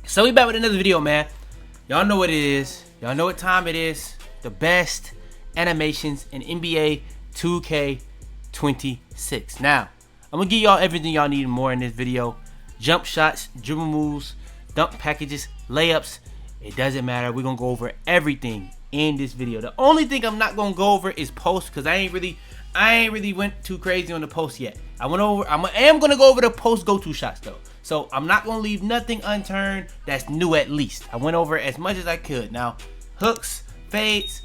So we back with another video, man. Y'all know what it is. Y'all know what time it is. The best animations in NBA 2K26. Now, I'm gonna give y'all everything y'all need and more in this video. Jump shots, dribble moves, dunk packages, layups. It doesn't matter. We're gonna go over everything in this video. The only thing I'm not gonna go over is post, because I ain't really went too crazy on the post yet. I am gonna go over the post go-to shots though. So I'm not gonna leave nothing unturned that's new at least. I went over as much as I could. Now, hooks, fades,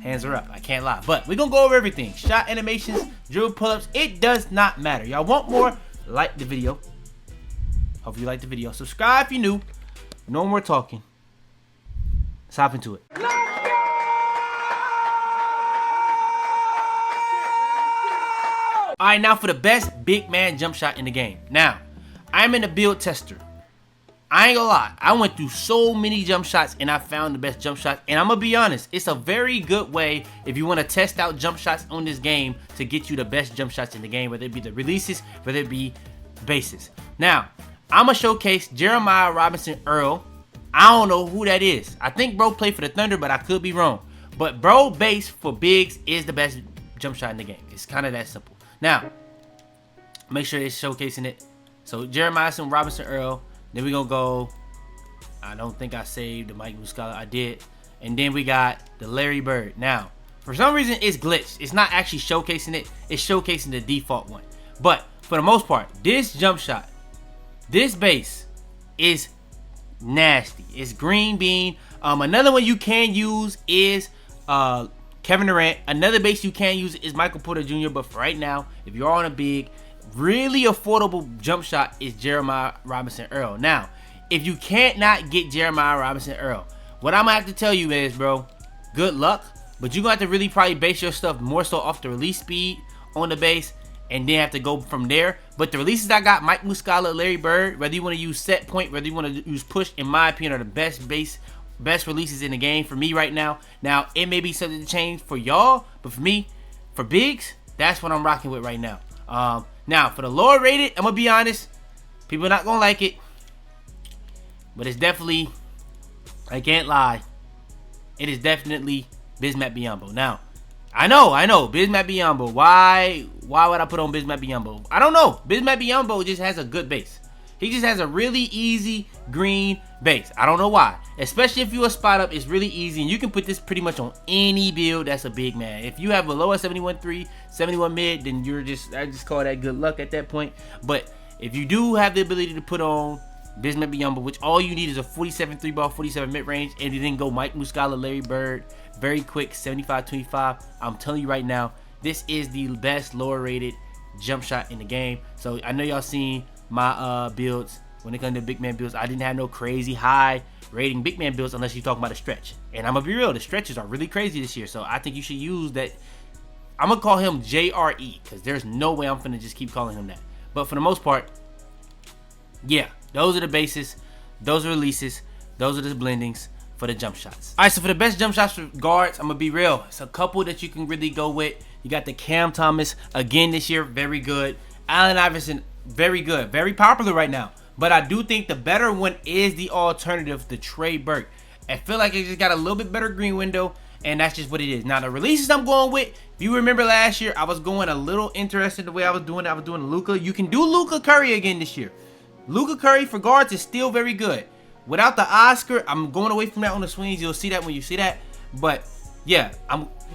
hands are up. I can't lie. But we're gonna go over everything. Shot animations, dribble pull-ups. It does not matter. Y'all want more? Like the video. Hope you like the video. Subscribe if you're new. No more talking. Let's hop into it. Alright, now for the best big man jump shot in the game. Now, I'm in the build tester. I ain't gonna lie, I went through so many jump shots and I found the best jump shots. And I'm gonna be honest, it's a very good way if you want to test out jump shots on this game to get you the best jump shots in the game, whether it be the releases, whether it be bases. Now, I'm gonna showcase Jeremiah Robinson Earl. I don't know who that is. I think bro played for the Thunder, but I could be wrong. But bro base for bigs is the best jump shot in the game. It's kind of that simple. Now, make sure it's showcasing it. So Jeremiah Robinson Earl. Then we gonna go. I don't think I saved the Mike Muscala. I did. And then we got the Larry Bird. Now, for some reason it's glitched. It's not actually showcasing it. It's showcasing the default one. But for the most part, this jump shot, this base is nasty. It's green bean. Another one you can use is Kevin Durant. Another base you can use is Michael Porter Jr. But for right now, if you're on a big, really affordable jump shot is Jeremiah Robinson Earl. Now, if you can't not get Jeremiah Robinson Earl, what I'm gonna have to tell you is, bro, good luck. But you're gonna have to really probably base your stuff more so off the release speed on the base, and then have to go from there. But the releases I got, Mike Muscala, Larry Bird, whether you want to use set point, whether you want to use push, in my opinion, are the best releases in the game for me right now. Now, it may be something to change for y'all, but for me, for bigs, that's what I'm rocking with right now. Now, for the lower rated, I'm going to be honest, people are not going to like it, but it's definitely, I can't lie, it is definitely Bismack Biyombo. Now, I know, Bismack Biyombo. Why would I put on Bismack Biyombo? I don't know. Bismack Biyombo just has a good base. He just has a really easy green base. I don't know why. Especially if you a spot up, it's really easy. And you can put this pretty much on any build that's a big man. If you have a lower 71.3, 71 mid, then I just call that good luck at that point. But if you do have the ability to put on Bismack Biyombo, which all you need is a 47 3 ball, 47 mid range, and you then go Mike Muscala, Larry Bird, very quick, 75-25. I'm telling you right now, this is the best lower rated jump shot in the game. So I know y'all seen my builds. When it comes to big man builds, I didn't have no crazy high rating big man builds unless you're talking about a stretch. And I'm gonna be real, the stretches are really crazy this year. So I think you should use that. I'm gonna call him JRE, because there's no way I'm gonna just keep calling him that. But for the most part, yeah, those are the bases, those are releases, those are the blendings for the jump shots. All right, so for the best jump shots for guards, I'm gonna be real. It's a couple that you can really go with. You got the Cam Thomas again this year, very good. Allen Iverson, very good, very popular right now. But I do think the better one is the alternative, the Trey Burke. I feel like it just got a little bit better green window, and that's just what it is. Now the releases I'm going with, if you remember last year, I was going a little interested the way I was doing it. I was doing Luka. You can do Luka Curry again this year. Luka Curry for guards is still very good. Without the Oscar, I'm going away from that on the swings. You'll see that when you see that. But yeah,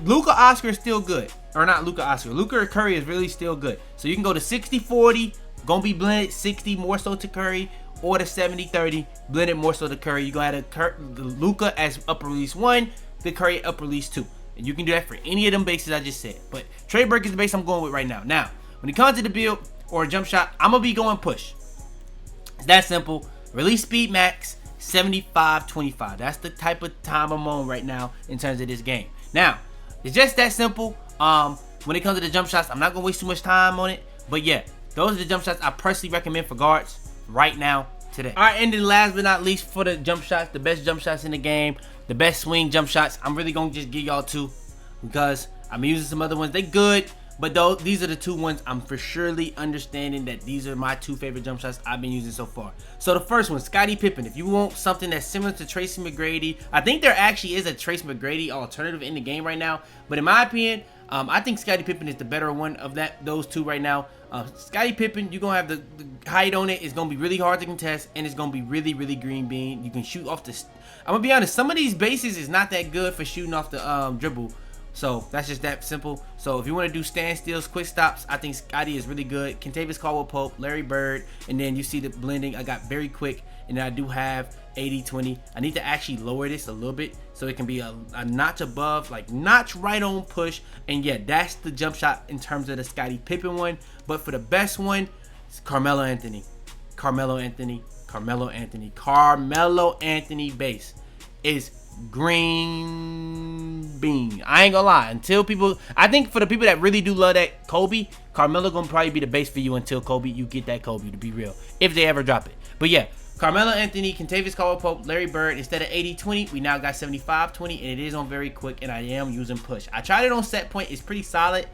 Luka Oscar is still good. Or not Luka Oscar. Luka Curry is really still good. So you can go to 60-40, gonna be blended 60 more so to Curry, or the 70-30, blended more so to Curry. You're gonna have the Luka as upper release 1, the Curry upper release 2. And you can do that for any of them bases I just said. But Trey Burke is the base I'm going with right now. Now, when it comes to the build or a jump shot, I'm gonna be going push. It's that simple. Release speed max 75-25. That's the type of time I'm on right now in terms of this game. Now, it's just that simple. When it comes to the jump shots, I'm not gonna waste too much time on it. But yeah, those are the jump shots I personally recommend for guards right now today. All right, and then last but not least for the jump shots, the best jump shots in the game, the best swing jump shots. I'm really gonna just give y'all two because I'm using some other ones. They good, But though these are the two ones I'm for surely understanding that these are my two favorite jump shots I've been using so far. So the first one, Scottie Pippen. If you want something that's similar to Tracy McGrady, I think there actually is a Tracy McGrady alternative in the game right now. But in my opinion, I think Scottie Pippen is the better one of those two right now. Scottie Pippen, you're going to have the height on it. It's going to be really hard to contest, and it's going to be really, really green bean. You can shoot off the... I'm going to be honest, some of these bases is not that good for shooting off the dribble. So that's just that simple. So if you want to do standstills, quick stops, I think Scottie is really good. Kentavious Caldwell-Pope, Larry Bird, and then you see the blending. I got very quick, and then I do have 80-20. I need to actually lower this a little bit so it can be a notch above, like notch right on push. And yeah, that's the jump shot in terms of the Scottie Pippen one. But for the best one, it's Carmelo Anthony. Carmelo Anthony base is green bean. I ain't gonna lie. Until people, I think for the people that really do love that Kobe, Carmelo gonna probably be the base for you until Kobe, you get that Kobe, to be real, if they ever drop it. But yeah, Carmelo Anthony, Kentavious Caldwell-Pope, Larry Bird. Instead of 80-20, we now got 75-20, and it is on very quick, and I am using push. I tried it on set point. It's pretty solid.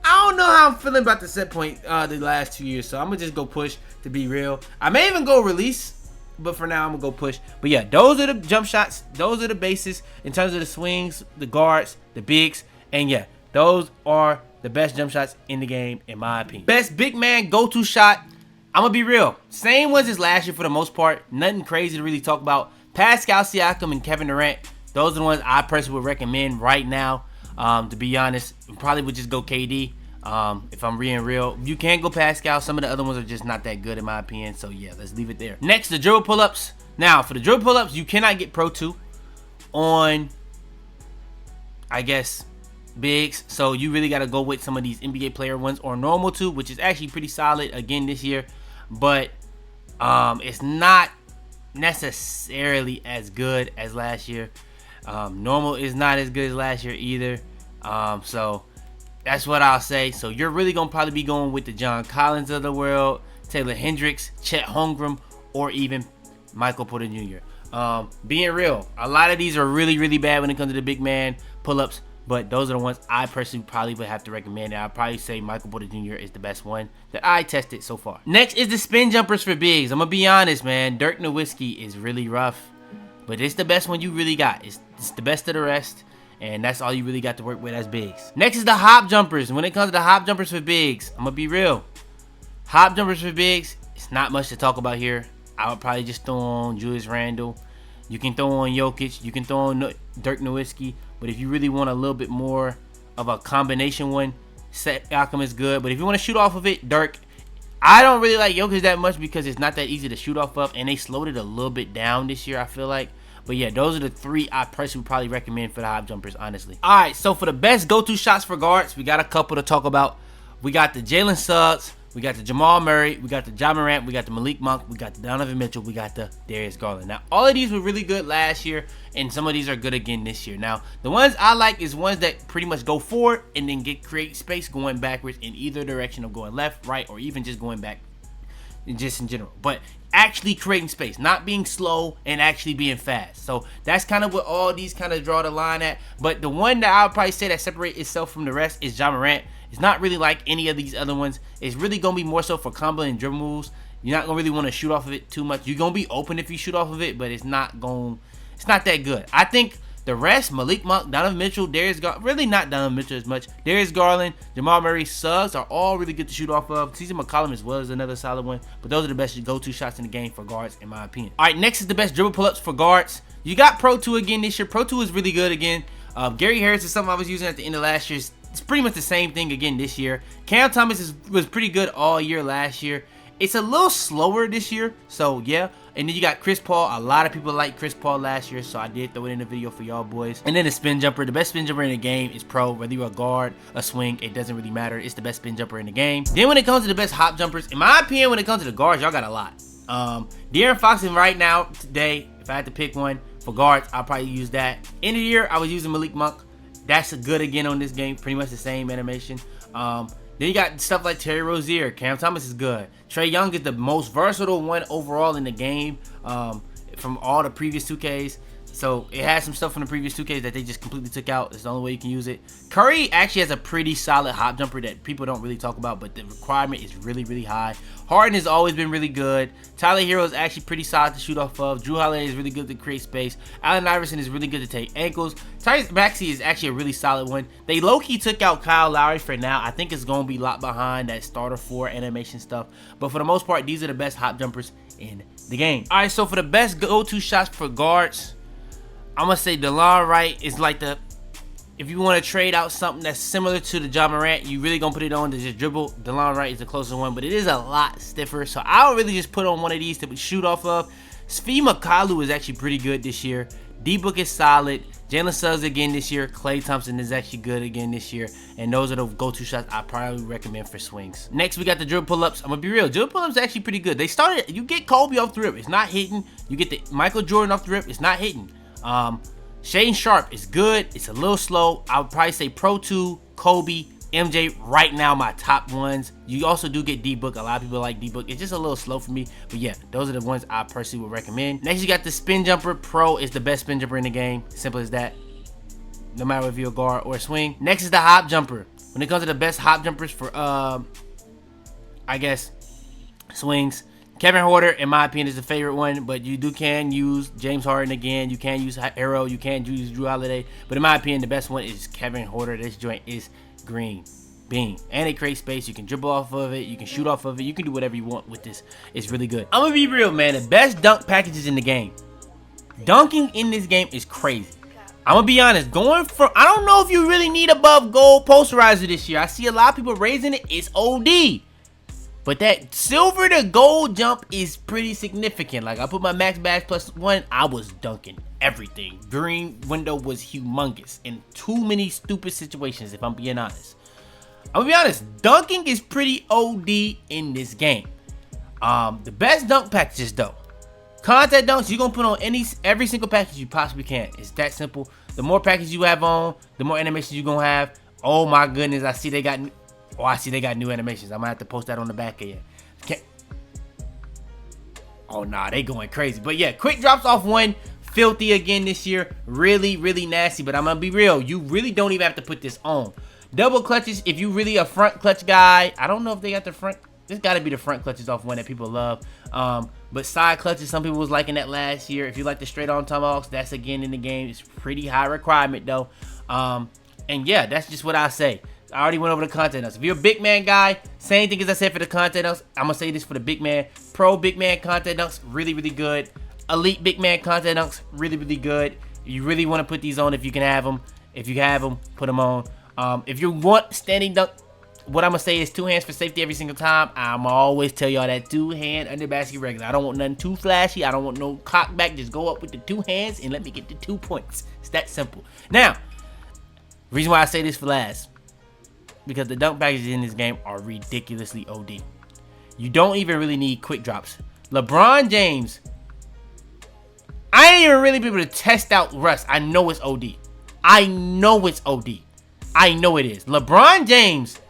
I don't know how I'm feeling about the set point the last 2 years, so I'm gonna just go push, to be real. I may even go release, but for now I'm gonna go push. But yeah, those are the jump shots, those are the bases in terms of the swings, the guards, the bigs, and yeah, those are the best jump shots in the game in my opinion. Best big man go-to shot, I'm gonna be real, same ones as last year for the most part. Nothing crazy to really talk about. Pascal Siakam and Kevin Durant, those are the ones I personally would recommend right now. To be honest, probably would just go KD. If I'm being real, you can go Pascal. Some of the other ones are just not that good in my opinion. So yeah, let's leave it there. Next, the dribble pull-ups. Now, for the dribble pull-ups, you cannot get Pro 2 on, I guess, bigs. So you really got to go with some of these NBA player ones or normal 2, which is actually pretty solid again this year. But it's not necessarily as good as last year. Normal is not as good as last year either. So that's what I'll say. So you're really going to probably be going with the John Collins of the world, Taylor Hendricks, Chet Holmgren, or even Michael Porter Jr. Being real, a lot of these are really, really bad when it comes to the big man pull-ups, but those are the ones I personally probably would have to recommend. And I'll probably say Michael Porter Jr. is the best one that I tested so far. Next is the spin jumpers for bigs. I'm going to be honest, man. Dirk Nowitzki is really rough, but it's the best one you really got. It's the best of the rest. And that's all you really got to work with as bigs. Next is the hop jumpers. When it comes to the hop jumpers for bigs, I'm going to be real. Hop jumpers for bigs, it's not much to talk about here. I would probably just throw on Julius Randle. You can throw on Jokic. You can throw on Dirk Nowitzki. But if you really want a little bit more of a combination one, Siakam is good. But if you want to shoot off of it, Dirk. I don't really like Jokic that much because it's not that easy to shoot off of. And they slowed it a little bit down this year, I feel like. But yeah, those are the 3 I personally would probably recommend for the hop jumpers, honestly. All right, so for the best go-to shots for guards, we got a couple to talk about. We got the Jalen Suggs, we got the Jamal Murray, we got the Ja Morant, we got the Malik Monk, we got the Donovan Mitchell, we got the Darius Garland. Now, all of these were really good last year, and some of these are good again this year. Now, the ones I like is ones that pretty much go forward and then create space going backwards in either direction of going left, right, or even just going back just in general. But actually creating space, not being slow and actually being fast. So that's kind of what all these kind of draw the line at. But the one that I'll probably say that separates itself from the rest is Ja Morant. It's not really like any of these other ones. It's really going to be more so for combo and dribble moves. You're not going to really want to shoot off of it too much. You're going to be open if you shoot off of it, but it's not that good. I think the rest, Malik Monk, Donovan Mitchell, Darius Garland, really not Donovan Mitchell as much. Darius Garland, Jamal Murray, Suggs are all really good to shoot off of. CJ McCollum as well is another solid one. But those are the best go-to shots in the game for guards, in my opinion. All right, next is the best dribble pull-ups for guards. You got Pro 2 again this year. Pro 2 is really good again. Gary Harris is something I was using at the end of last year. It's pretty much the same thing again this year. Cam Thomas was pretty good all year last year. It's a little slower this year, so yeah. And then you got Chris Paul. A lot of people liked Chris Paul last year, so I did throw it in the video for y'all boys. And then the spin jumper. The best spin jumper in the game is Pro. Whether you're a guard, a swing, it doesn't really matter. It's the best spin jumper in the game. Then when it comes to the best hop jumpers, in my opinion, when it comes to the guards, y'all got a lot. De'Aaron Fox, and right now, today, if I had to pick one for guards, I'll probably use that. End of the year, I was using Malik Monk. That's a good again on this game. Pretty much the same animation. Then you got stuff like Terry Rozier. Cam Thomas is good. Trae Young is the most versatile one overall in the game from all the previous 2Ks. So it has some stuff from the previous 2Ks that they just completely took out. It's the only way you can use it. Curry actually has a pretty solid hop jumper that people don't really talk about, but the requirement is really, really high. Harden has always been really good. Tyler Hero is actually pretty solid to shoot off of. Drew Holiday is really good to create space. Allen Iverson is really good to take ankles. Tyrese Maxey is actually a really solid one. They low-key took out Kyle Lowry for now. I think it's going to be locked behind that starter 4 animation stuff. But for the most part, these are the best hop jumpers in the game. All right, so for the best go-to shots for guards, I'm going to say DeLon Wright is like the, if you want to trade out something that's similar to the Ja Morant, you really going to put it on to just dribble. DeLon Wright is the closest one, but it is a lot stiffer. So I'll really just put on one of these to shoot off of. Svi Makalu is actually pretty good this year. D-Book is solid. Jalen Suggs again this year. Klay Thompson is actually good again this year. And those are the go-to shots I probably recommend for swings. Next, we got the dribble pull-ups. I'm going to be real. Dribble pull-ups is actually pretty good. They started, you get Kobe off the rip. It's not hitting. You get the Michael Jordan off the rip. It's not hitting. Shane Sharp is good. It's a little slow. I would probably say Pro 2, Kobe, MJ right now my top ones. You also do get D-Book. A lot of people like D-Book. It's just a little slow for me. But yeah, those are the ones I personally would recommend. Next, you got the spin jumper. Pro is the best spin jumper in the game. Simple as that. No matter if you're a guard or a swing. Next is the hop jumper. When it comes to the best hop jumpers for, I guess, swings, Kevin Huerter, in my opinion, is the favorite one, but you can use James Harden again. You can use Arrow. You can use Drew Holiday. But in my opinion, the best one is Kevin Huerter. This joint is green bean. And it creates space. You can dribble off of it. You can shoot off of it. You can do whatever you want with this. It's really good. I'm going to be real, man. The best dunk packages in the game. Dunking in this game is crazy. I'm going to be honest. Going from, I don't know if you really need above gold posterizer this year. I see a lot of people raising it. It's OD. But that silver to gold jump is pretty significant. Like, I put my max badge +1, I was dunking everything. Green window was humongous in too many stupid situations, if I'm being honest. I'm gonna be honest, dunking is pretty OD in this game. The best dunk packages though. Contact dunks, you're gonna put on every single package you possibly can. It's that simple. The more packages you have on, the more animations you're gonna have. Oh my goodness, I see they got new animations. I'm gonna have to post that on the back of you. Oh nah, they going crazy. But yeah, quick drops off one. Filthy again this year. Really, really nasty. But I'm gonna be real. You really don't even have to put this on. Double clutches, if you really a front clutch guy. I don't know if they got the front. This gotta be the front clutches off one that people love. But side clutches, some people was liking that last year. If you like the straight on tomahawks, that's again in the game. It's pretty high requirement though. And yeah, that's just what I say. I already went over the content dunks. If you're a big man guy, same thing as I said for the content dunks. I'm gonna say this for the big man. Pro big man content dunks, really, really good. Elite big man content dunks, really, really good. You really want to put these on if you can have them. If you have them, put them on. If you want standing dunk, what I'm gonna say is 2 hands for safety every single time. I'm always tell y'all that 2-hand under basket regular. I don't want nothing too flashy. I don't want no cock back. Just go up with the 2 hands and let me get the 2 points. It's that simple. Now, reason why I say this for last, because the dunk packages in this game are ridiculously OD. You don't even really need quick drops. LeBron James, I ain't even really be able to test out Russ. I know it's OD. I know it's OD. I know it is. LeBron James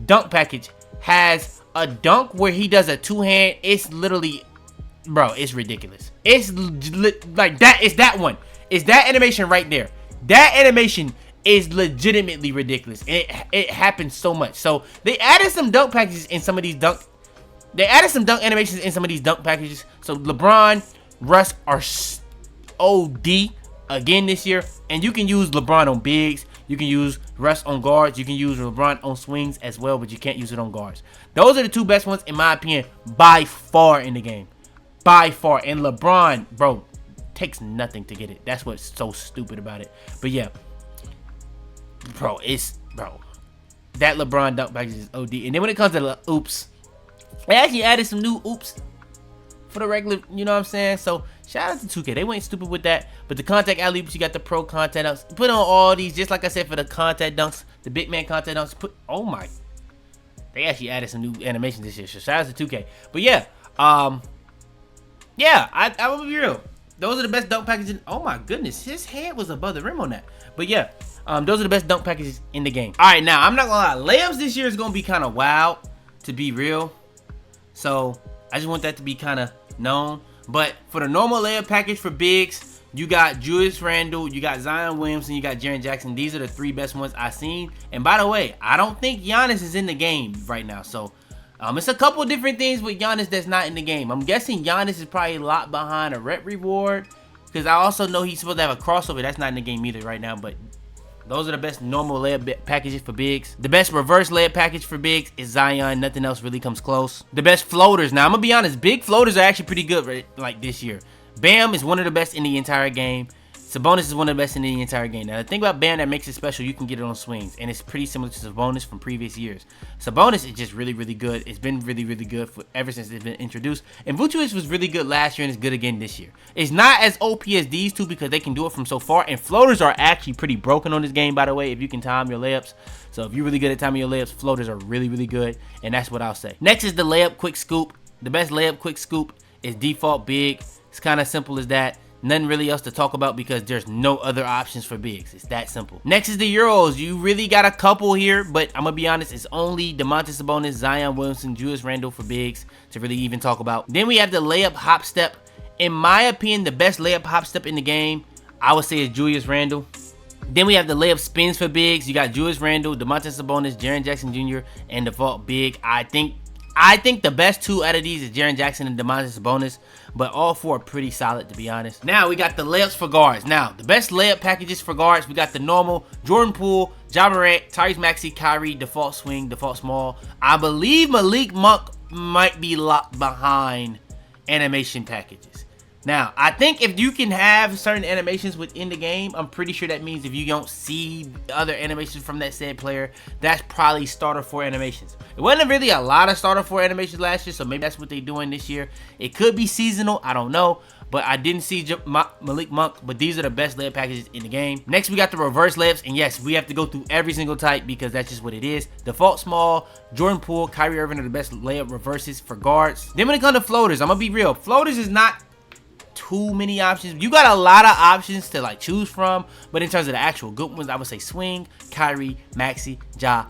dunk package has a dunk where he does a 2-hand. It's literally, bro, it's ridiculous. It's like that. It's that one. It's that animation right there. That animation is legitimately ridiculous. It happens so much. So they added some dunk packages in some of these dunk. They added some dunk animations in some of these dunk packages. So LeBron, Russ are OD again this year, and you can use LeBron on bigs. You can use Russ on guards. You can use LeBron on swings as well, but you can't use it on guards. Those are the 2 best ones in my opinion by far in the game. By far. And LeBron, bro, takes nothing to get it. That's what's so stupid about it. But yeah. Bro, that LeBron dunk package is OD. And then when it comes to the oops, they actually added some new oops for the regular, you know what I'm saying? So shout out to 2K. They went stupid with that. But the contact alley-oops, you got the pro contact dunks. Put on all these, just like I said for the contact dunks, the big man contact dunks. Oh my, they actually added some new animations this year. So shout out to 2K. But yeah, yeah, I will be real. Those are the best dunk packages. Oh my goodness, his head was above the rim on that. But yeah, those are the best dunk packages in the game. All right, now I'm not gonna lie, layups this year is gonna be kind of wild, to be real. So I just want that to be kind of known. But for the normal layup package for bigs, You got Julius Randle, you got Zion Williamson, you got Jaren Jackson. These are the 3 best ones I've seen. And by the way, I don't think Giannis is in the game right now. So it's a couple different things with Giannis that's not in the game. I'm guessing Giannis is probably locked behind a rep reward, because I also know he's supposed to have a crossover. That's not in the game either right now, but those are the best normal layup packages for bigs. The best reverse layup package for bigs is Zion. Nothing else really comes close. The best floaters. Now, I'm going to be honest. Big floaters are actually pretty good right, like this year. Bam is one of the best in the entire game. Sabonis is one of the best in the entire game. Now, the thing about Bam that makes it special, you can get it on swings. And it's pretty similar to Sabonis from previous years. Sabonis is just really, really good. It's been really, really good ever since it's been introduced. And Vucevic was really good last year and is good again this year. It's not as OP as these two because they can do it from so far. And floaters are actually pretty broken on this game, by the way, if you can time your layups. So if you're really good at timing your layups, floaters are really, really good. And that's what I'll say. Next is the layup quick scoop. The best layup quick scoop is default big. It's kind of simple as that. Nothing really else to talk about because there's no other options for bigs. It's that simple. Next is the Euros. You really got a couple here, but I'm going to be honest, it's only Domantas Sabonis, Zion Williamson, Julius Randle for bigs to really even talk about. Then we have the layup hop step. In my opinion, the best layup hop step in the game, I would say, is Julius Randle. Then we have the layup spins for bigs. You got Julius Randle, Domantas Sabonis, Jaren Jackson Jr., and default big. I think the best 2 out of these is Jaren Jackson and Domantas Sabonis, but all 4 are pretty solid, to be honest. Now we got the layups for guards. Now the best layup packages for guards, we got the normal Jordan Poole, Ja Morant, Tyrese Maxey, Kyrie, default swing, default small. I believe Malik Monk might be locked behind animation packages. Now, I think if you can have certain animations within the game, I'm pretty sure that means if you don't see other animations from that said player, that's probably starter 4 animations. It wasn't really a lot of starter 4 animations last year, so maybe that's what they're doing this year. It could be seasonal, I don't know, but I didn't see Malik Monk, but these are the best layup packages in the game. Next, we got the reverse layups, and yes, we have to go through every single type because that's just what it is. Default small, Jordan Poole, Kyrie Irving are the best layup reverses for guards. Then when it comes to floaters, I'm going to be real. Floaters is not too many options. You got a lot of options to like choose from, but in terms of the actual good ones, I would say swing, Kyrie, Maxey, Ja,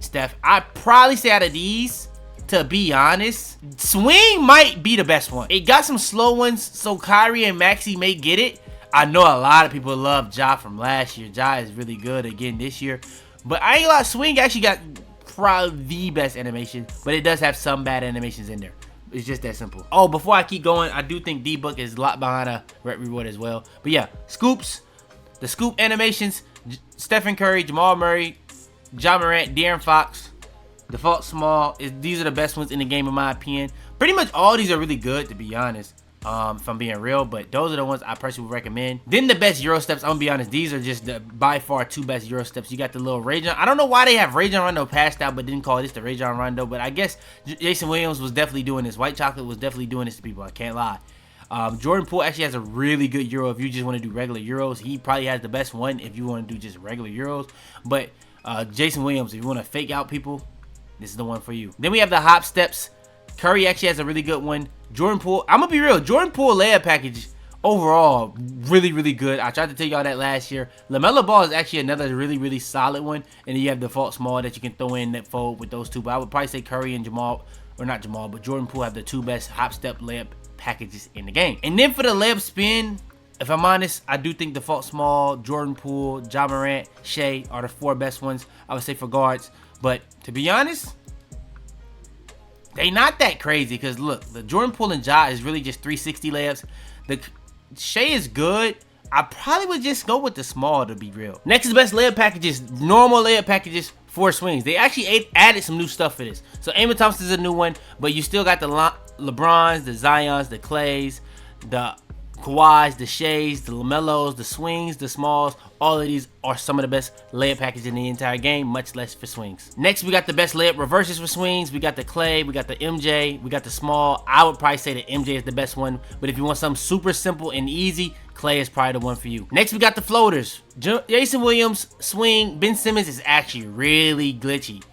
Steph. I'd probably say out of these, to be honest, swing might be the best one. It got some slow ones, so Kyrie and Maxey may get it. I know a lot of people love Ja from last year. Ja is really good again this year, but I ain't gonna lie, swing actually got probably the best animation, but it does have some bad animations in there. It's just that simple. Oh, before I keep going, I do think D-Book is locked behind a rep reward as well. But yeah, scoops, the scoop animations, Stephen Curry, Jamal Murray, Ja Morant, De'Aaron Fox, default small. These are the best ones in the game in my opinion. Pretty much all these are really good, to be honest, if I'm being real, but those are the ones I personally would recommend. Then the best Euro steps, I'm gonna be honest, these are just the by far 2 best Euro steps. You got the little Rajon. I don't know why they have Rajon Rondo passed out but didn't call this the Rajon Rondo, but I guess Jason Williams was definitely doing this. White Chocolate was definitely doing this to people, I can't lie. Jordan Poole actually has a really good Euro if you just want to do regular Euros. He probably has the best one if you want to do just regular Euros, but Jason Williams, if you want to fake out people, this is the one for you. Then we have the hop steps. Curry actually has a really good one. Jordan Poole, I'm gonna be real, Jordan Poole layup package overall really, really good. I tried to tell y'all that last year. LaMelo Ball is actually another really, really solid one, and then you have default small that you can throw in that fold with those 2, but I would probably say Curry and Jamal, or not Jamal, but Jordan Poole have the 2 best hop step layup packages in the game. And then for the layup spin, if I'm honest, I do think default small, Jordan Poole, Ja Morant, Shea are the 4 best ones I would say for guards, but to be honest, they not that crazy because look, the Jordan Poole and Ja is really just 360 layups. The Shea is good. I probably would just go with the small, to be real. Next is best layup packages, normal layup packages for swings. They actually added some new stuff for this. So Amon Thompson's a new one, but you still got the LeBrons, the Zions, the Clays, the Kawhis, the Sheas, the LaMelos, the swings, the smalls. All of these are some of the best layup packages in the entire game, much less for swings. Next, we got the best layup reverses for swings. We got the Clay, we got the MJ, we got the small. I would probably say that MJ is the best one, but if you want something super simple and easy, Clay is probably the one for you. Next, we got the floaters. Jason Williams, swing. Ben Simmons is actually really glitchy,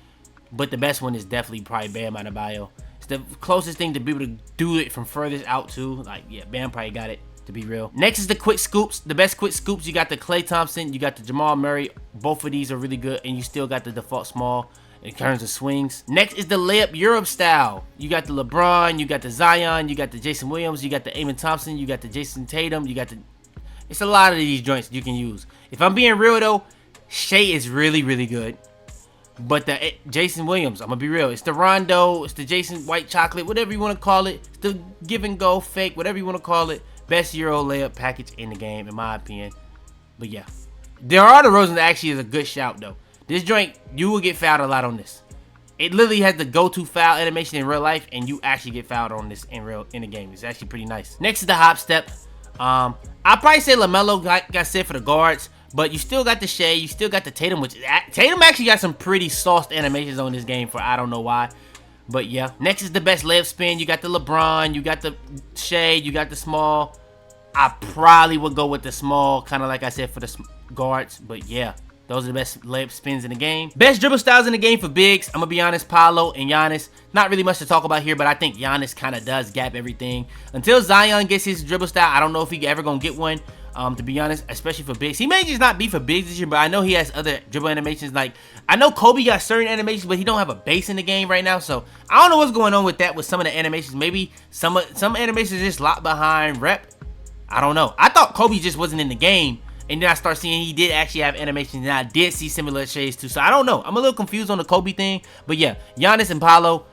but the best one is definitely probably Bam Adebayo. It's the closest thing to be able to do it from furthest out to. Like, yeah, Bam probably got it, to be real. Next is the quick scoops. The best quick scoops, you got the Klay Thompson, you got the Jamal Murray. Both of these are really good, and you still got the default small in terms of swings. Next is the layup Europe style. You got the LeBron, you got the Zion, you got the Jason Williams, you got the Amon Thompson, you got the Jason Tatum, you got the It's a lot of these joints you can use. If I'm being real though, Shea is really, really good. But the Jason Williams, I'm gonna be real. It's the Rondo, it's the Jason White Chocolate, whatever you want to call it. It's the give and go fake, whatever you want to call it. Best Euro layup package in the game, in my opinion. But yeah, DeMar DeRozan actually is a good shout though. This joint, you will get fouled a lot on this. It literally has the go-to foul animation in real life, and you actually get fouled on this in the game. It's actually pretty nice. Next is the hop step. I'll probably say LaMelo got set for the guards. But you still got the Shea, you still got the Tatum, which Tatum actually got some pretty sauced animations on this game for I don't know why. But yeah, next is the best layup spin. You got the LeBron, you got the Shea, you got the small. I probably would go with the small, kind of like I said for the guards. But yeah, those are the best layup spins in the game. Best dribble styles in the game for bigs. I'm going to be honest, Paolo and Giannis. Not really much to talk about here, but I think Giannis kind of does gap everything. Until Zion gets his dribble style, I don't know if he ever going to get one. To be honest, especially for bigs. He may just not be for bigs this year, but I know he has other dribble animations. Like, I know Kobe got certain animations, but he don't have a base in the game right now. So, I don't know what's going on with that with some of the animations. Maybe some animations just locked behind rep. I don't know. I thought Kobe just wasn't in the game. And then I start seeing he did actually have animations. And I did see similar shades too. So, I don't know. I'm a little confused on the Kobe thing. But yeah, Giannis and Paolo.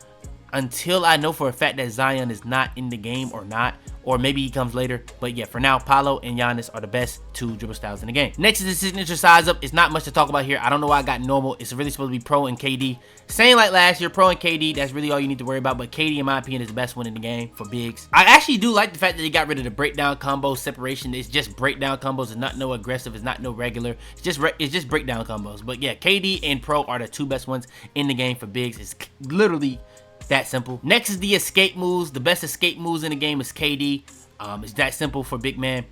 Until I know for a fact that Zion is not in the game or not. Or maybe he comes later. But yeah, for now, Paolo and Giannis are the best two dribble styles in the game. Next is the signature size up. It's not much to talk about here. I don't know why I got normal. It's really supposed to be Pro and KD. Same like last year, Pro and KD. That's really all you need to worry about. But KD, in my opinion, is the best one in the game for bigs. I actually do like the fact that they got rid of the breakdown combo separation. It's just breakdown combos. It's not no aggressive. It's not no regular. It's just breakdown combos. But yeah, KD and Pro are the two best ones in the game for bigs. It's literally that simple. Next is the escape moves. The best escape moves in the game is KD. It's that simple for big man.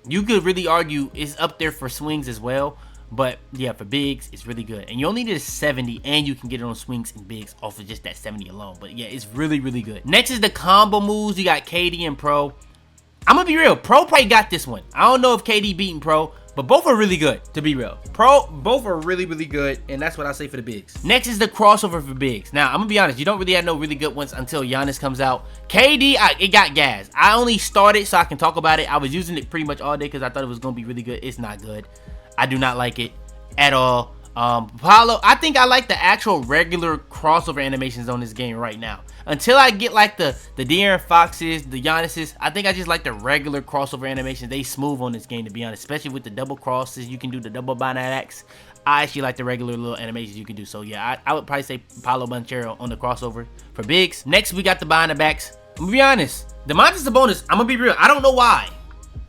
You could really argue it's up there for swings as well. But yeah, for bigs, it's really good. And you only need a 70, and you can get it on swings and bigs off of just that 70 alone. But yeah, it's really, really good. Next is the combo moves. You got KD and Pro. I'm gonna be real. Pro probably got this one. I don't know if KD beating Pro, but both are really good, to be real. Both are really, really good, and that's what I say for the bigs. Next is the crossover for bigs. Now, I'm gonna be honest, you don't really have no really good ones until Giannis comes out. KD, it got gas. I only started so I can talk about it. I was using it pretty much all day because I thought it was gonna be really good. It's not good. I do not like it at all. Paolo, I think I like the actual regular crossover animations on this game right now. Until I get like the De'Aaron Foxes, the Giannis's, I think I just like the regular crossover animations. They smooth on this game, to be honest, especially with the double crosses. You can do the double bind attacks. I actually like the regular little animations you can do. So yeah, I would probably say Paolo Banchero on the crossover for bigs. Next, we got the behind the backs. I'm gonna be honest, Domantas Sabonis, I'm gonna be real, I don't know why,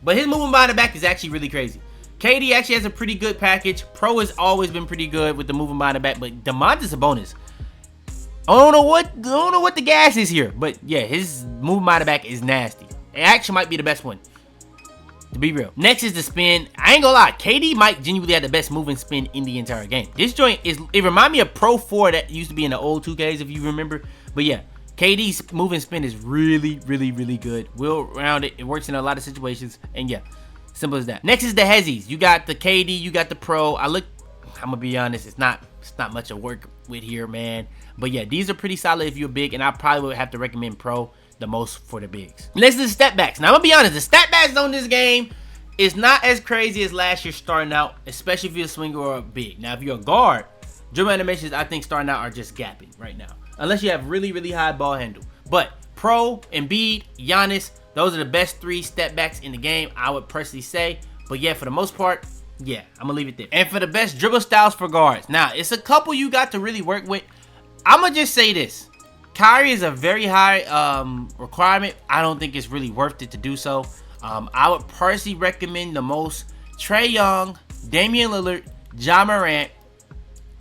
but his movement behind the back is actually really crazy. KD actually has a pretty good package. Pro has always been pretty good with the moving behind the back, but Domantas Sabonis, I don't know what the gas is here, but yeah, his moving behind the back is nasty. It actually might be the best one, to be real. Next is the spin. I ain't gonna lie, KD might genuinely have the best moving spin in the entire game. This joint it reminds me of Pro 4 that used to be in the old 2Ks, if you remember. But yeah, KD's moving spin is really, really, really good. Well rounded. It works in a lot of situations, and yeah. Simple as that. Next is the hezzies. You got the KD, you got the Pro. I'm gonna be honest, it's not much to work with here, man. But yeah, these are pretty solid if you're big, and I probably would have to recommend Pro the most for the bigs. Next is the step backs. Now I'm gonna be honest, the step backs on this game is not as crazy as last year starting out, especially if you're a swinger or a big. Now if you're a guard, dribble animations I think starting out are just gapping right now. Unless you have really, really high ball handle. But Pro, Embiid, Giannis, those are the best three step backs in the game, I would personally say. But yeah, for the most part, yeah, I'm gonna leave it there. And for the best dribble styles for guards, now it's a couple you got to really work with. I'm gonna just say this: Kyrie is a very high requirement. I don't think it's really worth it to do so. I would personally recommend the most Trae Young, Damian Lillard, Ja Morant,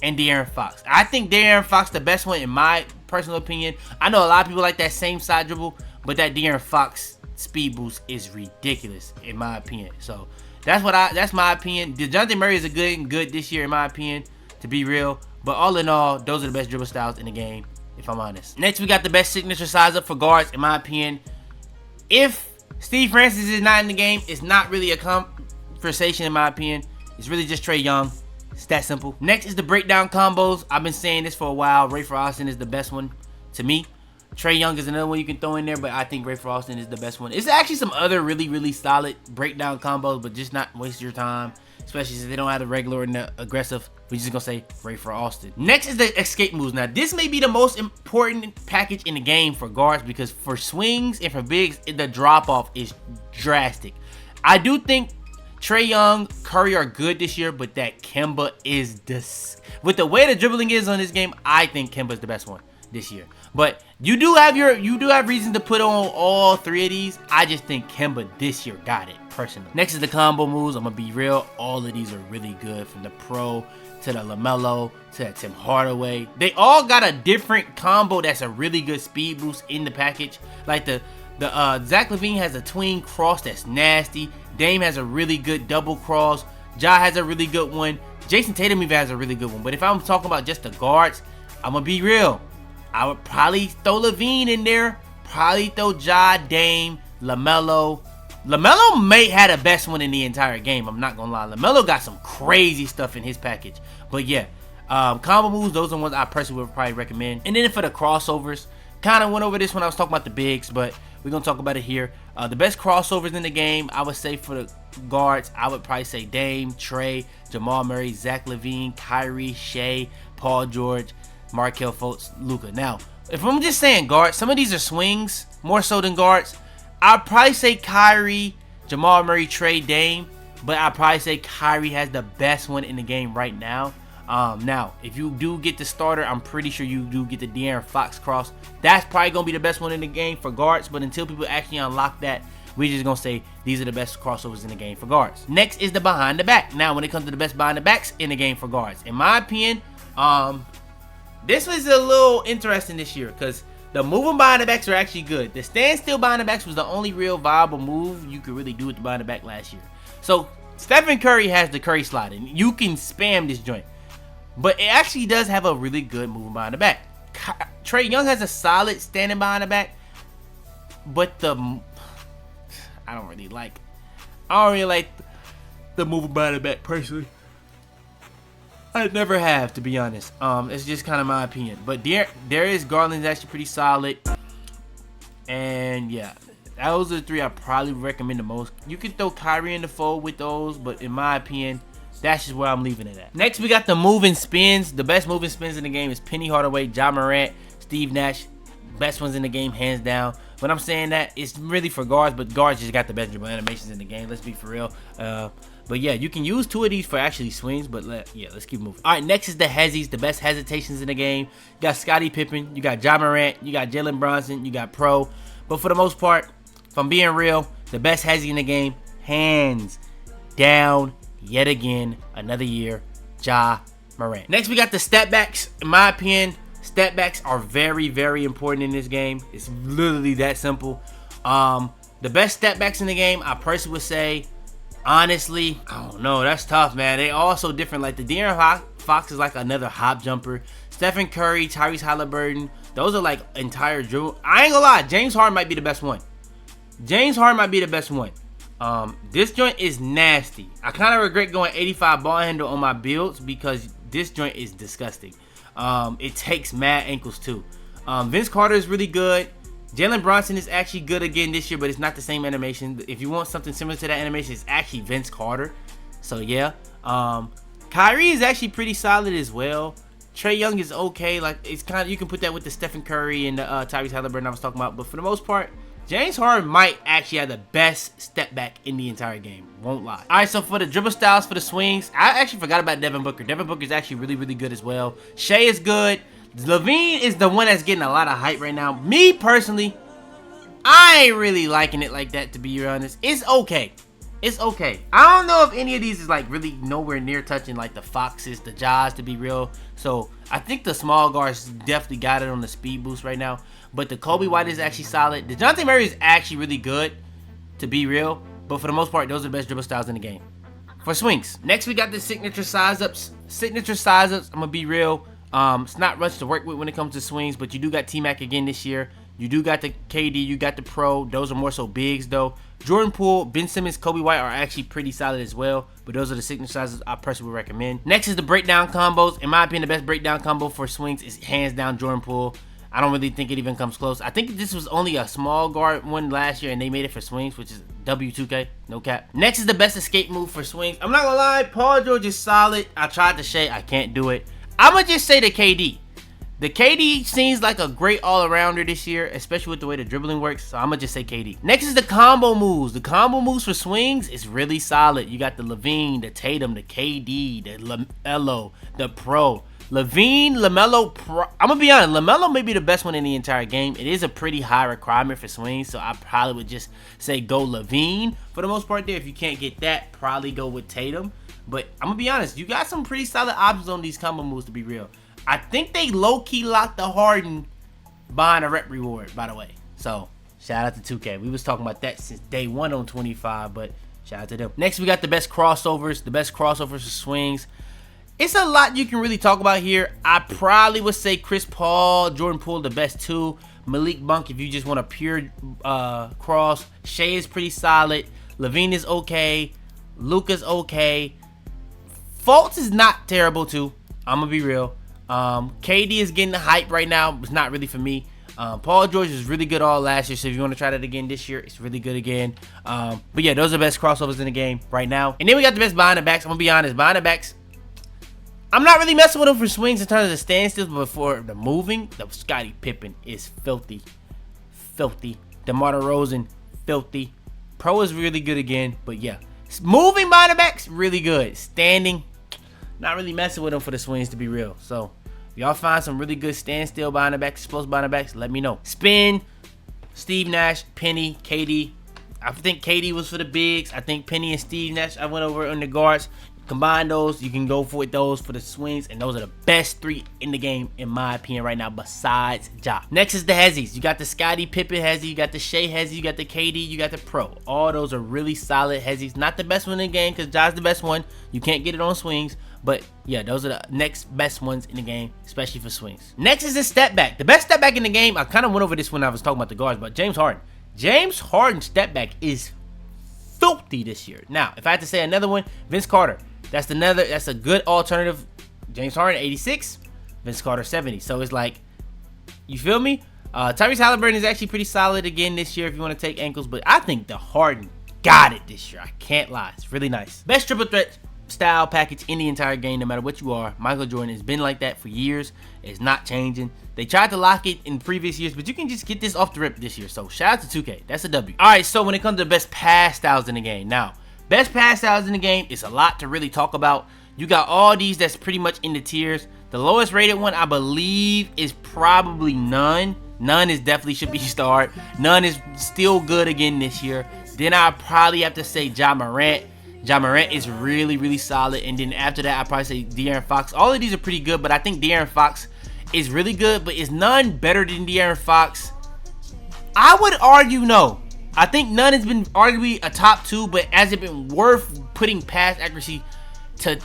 and De'Aaron Fox. I think De'Aaron Fox the best one in my personal opinion. I know a lot of people like that same side dribble, but that De'Aaron Fox speed boost is ridiculous in my opinion. So that's my opinion. DeJounte Murray is a good this year in my opinion, to be real. But all in all, those are the best dribble styles in the game, if I'm honest. Next, we got the best signature size up for guards in my opinion. If Steve Francis is not in the game, it's not really a conversation in my opinion. It's really just Trae Young. It's that simple. Next is the breakdown combos. I've been saying this for a while. Ray for Austin is the best one to me. Trae Young is another one you can throw in there, but I think Ray Austin is the best one. It's actually some other really solid breakdown combos, but just not waste your time, especially since they don't have the regular and the aggressive. We're just gonna say Ray Austin. Next is the escape moves. Now, this may be the most important package in the game for guards because for swings and for bigs, the drop off is drastic. I do think Trae Young, Curry are good this year, but that Kemba is this. With the way the dribbling is on this game, I think Kemba's the best one this year. But you do have reason to put on all three of these. I just think Kemba this year got it, personally. Next is the combo moves. I'm gonna be real. All of these are really good, from the Pro to the LaMelo to the Tim Hardaway. They all got a different combo that's a really good speed boost in the package. Like the Zach LaVine has a tween cross that's nasty. Dame has a really good double cross. Ja has a really good one. Jason Tatum even has a really good one. But if I'm talking about just the guards, I'm gonna be real. I would probably throw LaVine in there. Probably throw Ja, Dame, LaMelo. LaMelo may have the best one in the entire game. I'm not gonna lie. LaMelo got some crazy stuff in his package. But yeah, combo moves, those are the ones I personally would probably recommend. And then for the crossovers, kind of went over this when I was talking about the bigs, but we're gonna talk about it here. The best crossovers in the game, I would say for the guards, I would probably say Dame, Trae, Jamal Murray, Zach LaVine, Kyrie, Shea, Paul George, Markelle Fultz, Luka. Now, if I'm just saying guards, some of these are swings more so than guards. I'd probably say Kyrie, Jamal Murray, Trae, Dame, but I'd probably say Kyrie has the best one in the game right now. Now, if you do get the starter, I'm pretty sure you do get the De'Aaron Fox cross. That's probably going to be the best one in the game for guards, but until people actually unlock that, we're just going to say these are the best crossovers in the game for guards. Next is the behind the back. Now, when it comes to the best behind the backs in the game for guards, in my opinion, this was a little interesting this year because the moving behind the backs are actually good. The standstill behind the backs was the only real viable move you could really do with the behind the back last year. So, Stephen Curry has the Curry slide, and you can spam this joint. But it actually does have a really good moving behind the back. Trae Young has a solid standing behind the back, but I don't really like the moving behind the back personally. I never have, to be honest. It's just kind of my opinion. But Darius Garland's actually pretty solid. And yeah, those are the three I probably recommend the most. You can throw Kyrie in the fold with those, but in my opinion, that's just where I'm leaving it at. Next, we got the moving spins. The best moving spins in the game is Penny Hardaway, Ja Morant, Steve Nash. Best ones in the game, hands down. When I'm saying that, it's really for guards, but guards just got the best dribble animations in the game. Let's be for real. But yeah, you can use two of these for actually swings, but let's keep moving. All right, next is the hezzies, the best hesitations in the game. You got Scottie Pippen, you got Ja Morant, you got Jalen Brunson, you got Pro. But for the most part, if I'm being real, the best hezzy in the game, hands down, yet again, another year, Ja Morant. Next, we got the step backs. In my opinion, step backs are very important in this game. It's literally that simple. The best step backs in the game, I personally would say, honestly, I don't know. That's tough, man. They all so different. Like the De'Aaron Fox is like another hop jumper. Stephen Curry, Tyrese Halliburton, those are like entire dribble. I ain't gonna lie, James Harden might be the best one. James Harden might be the best one. This joint is nasty. I kind of regret going 85 ball handle on my builds because this joint is disgusting. It takes mad ankles too. Vince Carter is really good. Jalen Brunson is actually good again this year, but it's not the same animation. If you want something similar to that animation, it's actually Vince Carter. So yeah. Kyrie is actually pretty solid as well. Trae Young is okay. Like it's kind of, you can put that with the Stephen Curry and the Tyrese Halliburton I was talking about. But for the most part, James Harden might actually have the best step back in the entire game. Won't lie. All right, so for the dribble styles, for the swings, I actually forgot about Devin Booker. Devin Booker is actually really good as well. Shea is good. LaVine is the one that's getting a lot of hype right now. Me personally, I ain't really liking it like that, to be honest. It's okay. It's okay. I don't know if any of these is like really nowhere near touching like the Foxes, the Jaws, to be real. So I think the small guards definitely got it on the speed boost right now. But the Kobe White is actually solid. The DeJounte Murray is actually really good, to be real. But for the most part, those are the best dribble styles in the game. For swings. Next, we got the signature size ups. Signature size ups, I'm going to be real. It's not much to work with when it comes to swings, but you do got T-Mac again this year. You do got the KD, you got the Pro. Those are more so bigs, though. Jordan Poole, Ben Simmons, Kobe White are actually pretty solid as well, but those are the signature sizes I personally would recommend. Next is the breakdown combos. In my opinion, the best breakdown combo for swings is hands down Jordan Poole. I don't really think it even comes close. I think this was only a small guard one last year, and they made it for swings, which is W2K, no cap. Next is the best escape move for swings. I'm not gonna lie, Paul George is solid. I tried to shade, I can't do it. I'm gonna just say the KD. The KD seems like a great all-arounder this year, especially with the way the dribbling works, so I'm gonna just say KD. Next is the combo moves. The combo moves for swings is really solid. You got the Levine, the Tatum, the KD, the LaMelo, the Pro. Levine, LaMelo, Pro. I'm gonna be honest, LaMelo may be the best one in the entire game. It is a pretty high requirement for swings, so I probably would just say go Levine for the most part there. If you can't get that, probably go with Tatum. But I'm gonna be honest, you got some pretty solid options on these combo moves, to be real. I think they low-key locked the Harden behind a rep reward, by the way. So, shout out to 2K. We was talking about that since day one on 25, but shout out to them. Next, we got the best crossovers. The best crossovers for swings. It's a lot you can really talk about here. I probably would say Chris Paul, Jordan Poole, the best two. Malik Monk, if you just want a pure cross. Shea is pretty solid. Levine is okay. Luka's okay. Fultz is not terrible, too. I'm going to be real. KD is getting the hype right now. It's not really for me. Paul George was really good all last year, so if you want to try that again this year, it's really good again. But yeah, those are the best crossovers in the game right now. And then we got the best behind the backs. I'm gonna be honest, behind the backs, I'm not really messing with them for swings in terms of the standstills, but for the moving, the Scottie Pippen is filthy. Filthy. DeMar DeRozan, filthy. Pro is really good again, but yeah. Moving behind the backs, really good. Standing, not really messing with them for the swings, to be real. So, if y'all find some really good standstill behind the backs, explosive behind the backs, let me know. Spin, Steve Nash, Penny, KD. I think KD was for the bigs. I think Penny and Steve Nash, I went over on the guards. Combine those, you can go for those for the swings, and those are the best three in the game, in my opinion, right now, besides Ja. Next is the Hezzies. You got the Scottie Pippen Hezzy, you got the Shea Hezzy, you got the KD, you got the Pro. All those are really solid Hezzies. Not the best one in the game, because Ja's the best one. You can't get it on swings, but yeah, those are the next best ones in the game, especially for swings. Next is the step back. The best step back in the game, I kind of went over this when I was talking about the guards, but James Harden. James Harden's step back is filthy this year. Now, if I had to say another one, Vince Carter. That's a good alternative. James Harden 86, Vince Carter 70. So it's like, you feel me? Tyrese Halliburton is actually pretty solid again this year if you want to take ankles, but I think the Harden got it this year. I can't lie. It's really nice. Best triple threat style package in the entire game, no matter what you are. Michael Jordan has been like that for years. It's not changing. They tried to lock it in previous years, but you can just get this off the rip this year. So shout out to 2K. That's a W. All right, so when it comes to the best pass styles in the game, now, best pass styles in the game is a lot to really talk about. You got all these that's pretty much in the tiers. The lowest rated one, I believe, is probably None. None is definitely should be starred. None is still good again this year. Then I probably have to say Ja Morant. Ja Morant is really, really solid. And then after that, I probably say De'Aaron Fox. All of these are pretty good, but I think De'Aaron Fox is really good. But is None better than De'Aaron Fox? I would argue no. I think None has been arguably a top two, but has it been worth putting pass accuracy to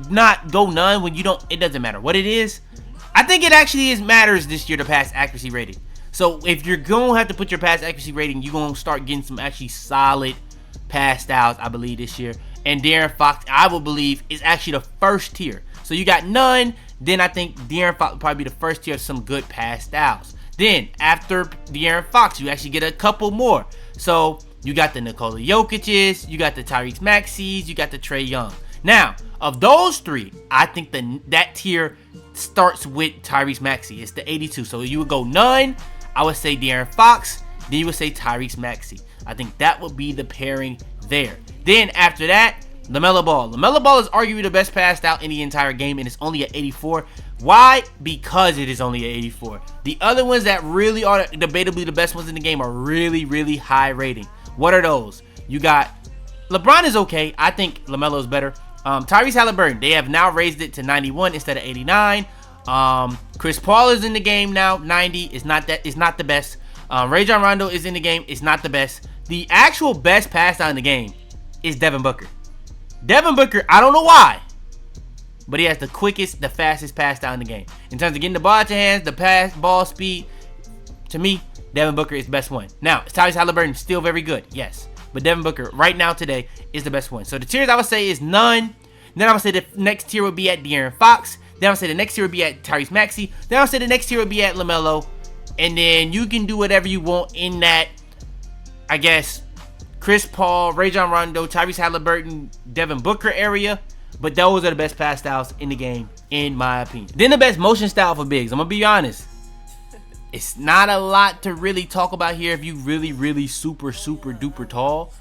not go None when you don't? It doesn't matter what it is. I think it actually matters this year, the pass accuracy rating. So if you're gonna have to put your pass accuracy rating, you're gonna start getting some actually solid pass styles, I believe, this year. And De'Aaron Fox, I will believe, is actually the first tier. So you got None, then I think De'Aaron Fox will probably be the first tier of some good pass styles. Then after De'Aaron Fox, you actually get a couple more. So you got the Nikola Jokic's, you got the Tyrese Maxey's, you got the Trae Young. Now, of those three, I think that tier starts with Tyrese Maxey. It's the 82. So you would go None, I would say De'Aaron Fox, then you would say Tyrese Maxey. I think that would be the pairing there. Then after that, LaMelo Ball. LaMelo Ball is arguably the best pass style in the entire game, and it's only at 84. Why? Because it is only at 84. The other ones that really are debatably the best ones in the game are really, really high rating. What are those? You got LeBron is okay. I think LaMelo is better. Tyrese Halliburton, they have now raised it to 91 instead of 89. Chris Paul is in the game now, 90. It's not the best. Rajon Rondo is in the game. It's not the best. The actual best pass down in the game is Devin Booker. Devin Booker, I don't know why, but he has the quickest, the fastest pass down in the game. In terms of getting the ball out your hands, the pass, ball speed, to me, Devin Booker is the best one. Now, is Tyrese Halliburton still very good? Yes. But Devin Booker, right now, today, is the best one. So the tiers I would say is None. Then I would say the next tier would be at De'Aaron Fox. Then I would say the next tier would be at Tyrese Maxey. Then I would say the next tier would be at LaMelo. And then you can do whatever you want in that, I guess, Chris Paul, Rajon Rondo, Tyrese Halliburton, Devin Booker area. But those are the best pass styles in the game, in my opinion. Then the best motion style for bigs. I'm going to be honest. It's not a lot to really talk about here if you really super duper tall.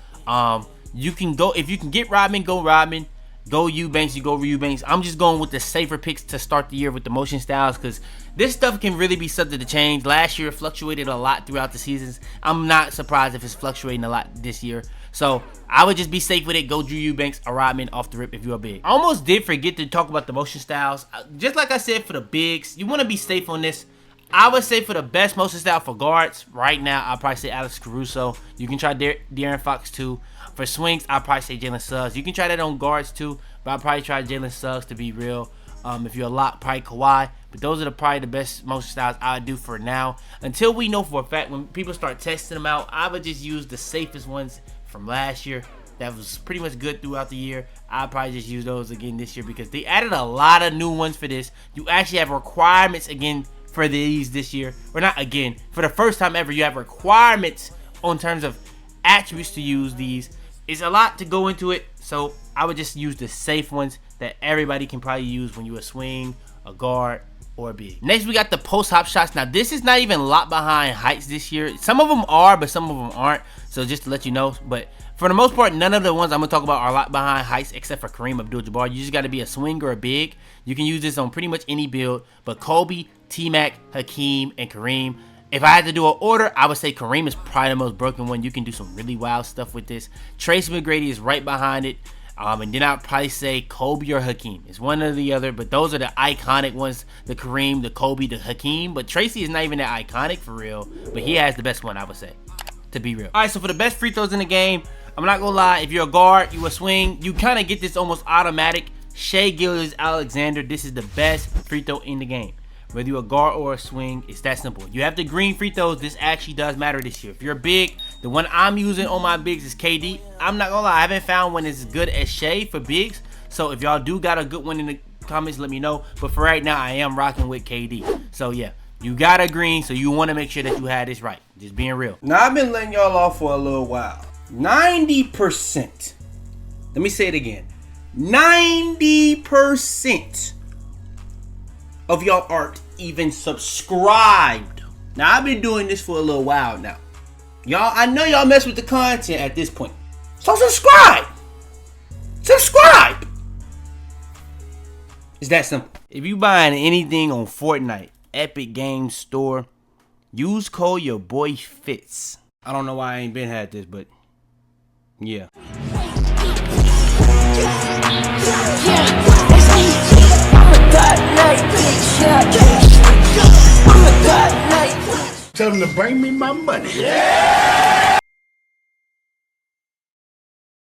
You can go, if you can get Rodman, go Rodman. Go Eubanks, you go Eubanks. I'm just going with the safer picks to start the year with the motion styles because this stuff can really be subject to change. Last year it fluctuated a lot throughout the seasons. I'm not surprised if it's fluctuating a lot this year. So I would just be safe with it. Go Drew Eubanks or Rodman off the rip if you're a big. I almost did forget to talk about the motion styles. Just like I said for the bigs, you want to be safe on this. I would say for the best motion style for guards, right now, I'll probably say Alex Caruso. You can try De'Aaron Fox too. For swings, I'll probably say Jalen Suggs. You can try that on guards too, but I'll probably try Jalen Suggs to be real. If you're a lot, probably Kawhi. But those are probably the best motion styles I would do for now. Until we know for a fact, when people start testing them out, I would just use the safest ones from last year. That was pretty much good throughout the year. I'll probably just use those again this year because they added a lot of new ones for this. You actually have requirements again for these this year. Or not again. For the first time ever, you have requirements on terms of attributes to use these. It's a lot to go into it, so I would just use the safe ones that everybody can probably use when you a swing, a guard, or a big. Next, we got the post hop shots. Now, this is not even locked behind heights this year. Some of them are, but some of them aren't. So just to let you know, but for the most part, none of the ones I'm gonna talk about are locked behind heights except for Kareem Abdul-Jabbar. You just got to be a swing or a big. You can use this on pretty much any build, but Kobe, T-Mac, Hakeem, and Kareem. If I had to do an order, I would say Kareem is probably the most broken one. You can do some really wild stuff with this. Tracy McGrady is right behind it. And then I'd probably say Kobe or Hakeem. It's one or the other, but those are the iconic ones. The Kareem, the Kobe, the Hakeem. But Tracy is not even that iconic for real. But he has the best one, I would say, to be real. All right, so for the best free throws in the game, I'm not going to lie. If you're a guard, you a swing, you kind of get this almost automatic. Shai Gilgeous-Alexander, this is the best free throw in the game. Whether you're a guard or a swing, it's that simple. You have the green free throws. This actually does matter this year. If you're big, the one I'm using on my bigs is KD. I'm not gonna lie, I haven't found one as good as Shai for bigs. So if y'all do got a good one in the comments, let me know. But for right now, I am rocking with KD. So yeah, you got a green, so you want to make sure that you had this right. Just being real. Now I've been letting y'all off for a little while. 90%. Let me say it again. 90% of y'all aren't even subscribed. Now I've been doing this for a little while now. Y'all, I know y'all mess with the content at this point. So subscribe. Subscribe. It's that simple. If you buying anything on Fortnite, Epic Games Store, use code YaboiFitz. I don't know why I ain't been had this, but yeah. Tell them to bring me my money. Yeah!